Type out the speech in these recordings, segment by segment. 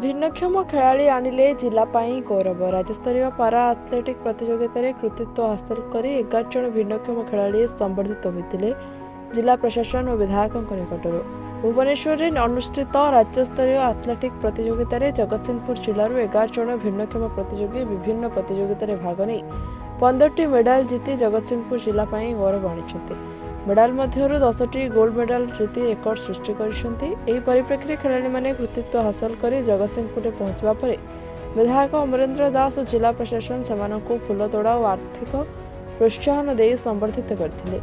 भिन्नक्षम खेलाड़ी आनिले जिला गौरव। राज्यस्तरीय पारा आथलेटिक प्रतियोगिता रे कृतित्व हासिल कर 11 जन भिन्नक्षम खेलाड़ी संबर्धित होते जिला प्रशासन और विधायकों निकटर। भुवनेश्वर में अनुष्ठित राज्यस्तरीय आथलेटिक प्रतियोगिता रे जगतसिंहपुर जिलूर 11 जन भिन्नक्षम प्रतियोगी विभिन्न प्रतियोगिता भाग नहीं 15टी मेडाल जीति जगतसिंहपुर जिला गौरव आनी। मेडाल मध्य 10टी गोल्ड मेडाल जीति रेकर्ड सृष्टि कर परिप्रेक्षी खेलाड़ी मैंने कृतित्व हासिल कर जगतसिंहपुर पहुंचवा पर विधायक अमरेन्द्र दास और जिला प्रशासन से फूलतोड़ा और आर्थिक प्रोत्साहन दे संबर्धित करथिले।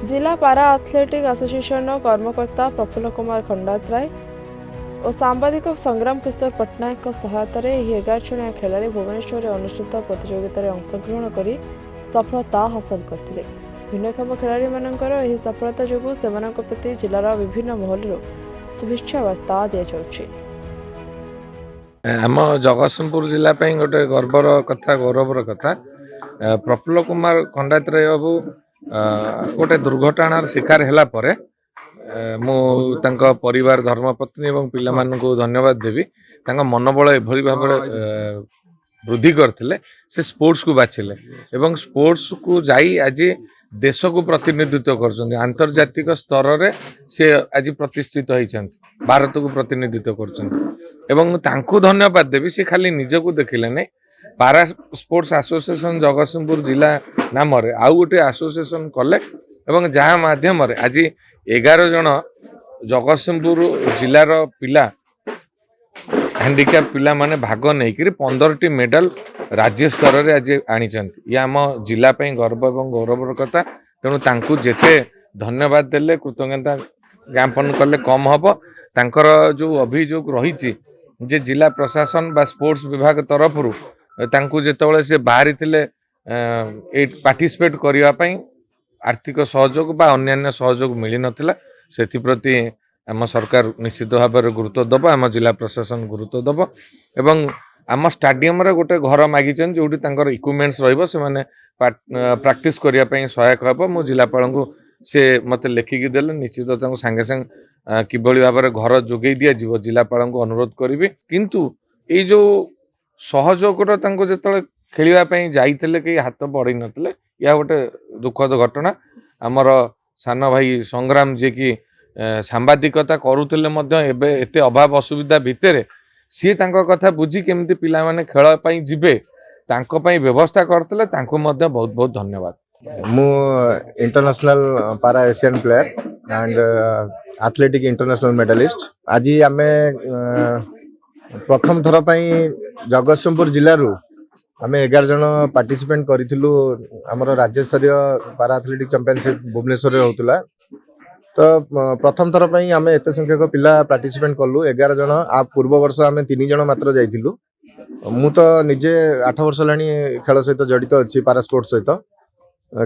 जिला पारा आथलेटिक एसोसिएशन कर्मकर्ता प्रफुल्ल कुमार खंडातराय और सांबादिक संग्राम किशोर पट्टनायक सहायतार 11 जणिया खेलाड़ी भुवनेश्वर में अनुष्ठित प्रतियोगिता अंशग्रहण कर सफलता हासिल करथिले। भिन्नक्षम खेलाड़ी मानकर यह सफलता जो प्रति जिलार विभिन्न महल शुभेच्छा वार्ता दि जाउछि। आम जगतसिंहपुर जिला गोटे गर्वर कथा गौरवर कथा प्रफुल्ल कुमार खंडातराय बाबू गोटे दुर्घटनार शिकार हैला परे मु तांका परिवार धर्मपत्नी और पिला मानकु धन्यवाद देवी। तांका मनोबल एभली भाव वृद्धि करथिले से स्पोर्ट्स को बाछिले एवं स्पोर्ट्स को जाई आज देश को प्रतिनिधित्व कर आंतर्जातिक स्तर रे से आज प्रतिष्ठित होइछन्ति भारत को प्रतिनिधित्व कर धन्यवाद देवी। से खाली निज को देखिले नहीं पारा स्पोर्ट्स एसोसिएशन जगतसिंहपुर जिला नाम आउ गोटे एसोसिएशन कले एवं जहाँ माध्यम आज 11 जन जगतसिंहपुर जिलार पिला हैंडिकैप पिला माने भाग नहीं 15टी मेडल राज्य स्तर में आज आनी। ये आम जिला गर्व और गौरवर कथा। तेणु तांकु जेते धन्यवाद देले कृतज्ञता ज्ञापन कले कम हम। तांकर जो अभियोग रही जे जिला प्रशासन बा स्पोर्ट्स विभाग तरफ तांकु जेतेबेले से बाहरी थिले पार्टिसिपेट करने आर्थिक सहयोग बा अन्यान्य सहयोग मिली नथिला। सेथिप्रति आम सरकार निश्चित भाव में गुरुत्व दब आम जिला प्रशासन गुरुत्व दब एवं आम स्टाडियम रे गोटे घर मागिचन जोटी तांकर इक्विपमेंट्स रहिबो से माने प्रैक्टिस करिया पई सहायक हबो। मो जिलापाल को से मते लेखिकी देले निश्चित तांको संगे संग किबळी भाव में घर जोगै दिया जीव जिलापाल को अनुरोध करिवि। किंतु ए जो सहयोगटा तांको जेतले खेलिया पई जाइथिले कि हाथ बढ़ी नथिले या गोटे दुखद घटना। आमर सान भाई संग्राम जे कि सांबादिकता करुले एते अभाव असुविधा भितर सी तांको कथा बुझी केमती पिला माने खेल पई जिबे तांको पई व्यवस्था करतले तांको मध्ये बहुत बहुत धन्यवाद। मु international para Asian player and athletic international medalist. आज आमे प्रथम थर पई जगतसिंहपुर जिल्लारू आमे 11 जन पार्टिसिपेंट करिथिलु। हमर राज्य स्तरीय पारा एथलेटिक चैंपियनशिप भुवनेश्वर रे होतला। तो प्रथम थर पई आमे एते संख्यक पिला पार्टिसिपेंट कलु 11 जन। आ पूर्व वर्ष आमे 3 जन मात्र जाइथिलु। मु तो निजे 8 वर्ष लानी खेल सहित जड़ित अच्छी पारा स्पोर्ट्स सहित।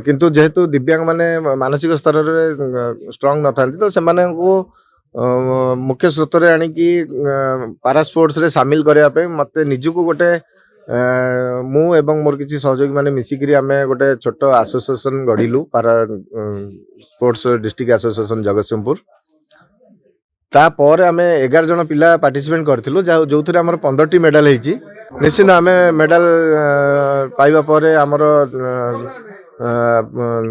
किंतु जेहेतु दिव्यांग माने मानसिक स्तर रे स्ट्रांग न थांती तो सेमाने को मुख्य स्रोत रे आनी कि पारा स्पोर्ट्स रे शामिल करया पे मते निजुको गोटे मु एवं मोर किसी सहयोगी माने मिसिकरी आमे गोटे छोट एसोसिएशन गढ़िलु पारा स्पोर्ट्स डिस्ट्रिक्ट एसोसिएशन जगतसिंहपुर। तापर आमे 11 जन पिला पार्टिसिपेंट करथिलु जो थरे हमर 15टी मेडल हेची। निश्चित आमे मेडल पाइबा परे हमर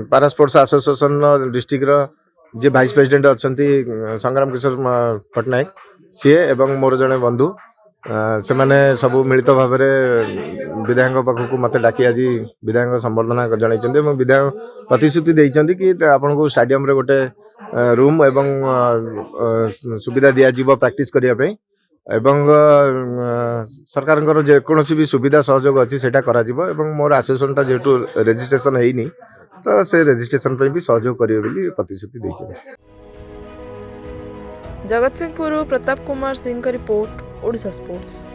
पारा स्पोर्ट्स एसोसिएशन डिस्ट्रिक्ट रो जे वाइस प्रेसिडेंट अछंती संग्राम किशोर पट्टनायक सी एवं मोर जने बंधु से माने सब मिलित भाव में विधायक पाखक मत डाकी आज विधायक संबर्धना जनइछन्ती। विधायक प्रतिश्रुति देइछन्ती कि आपन को स्टेडियम रे गोटे रूम एवं सुविधा दिया जीव प्रैक्टिस करिया पे एवं सरकार जे कोनोसी भी सुविधा सहयोग अछि सेटा करा जीव एवं मोर एसोसिएशन टा जेटू रजिस्ट्रेशन हेइनी तो से रजिस्ट्रेशन पे भी सहयोग करियो बोली प्रतिश्रुति देइछन्ती। जगतसिंहपुर प्रताप कुमार सिंह का रिपोर्ट ओडिशा स्पोर्ट्स।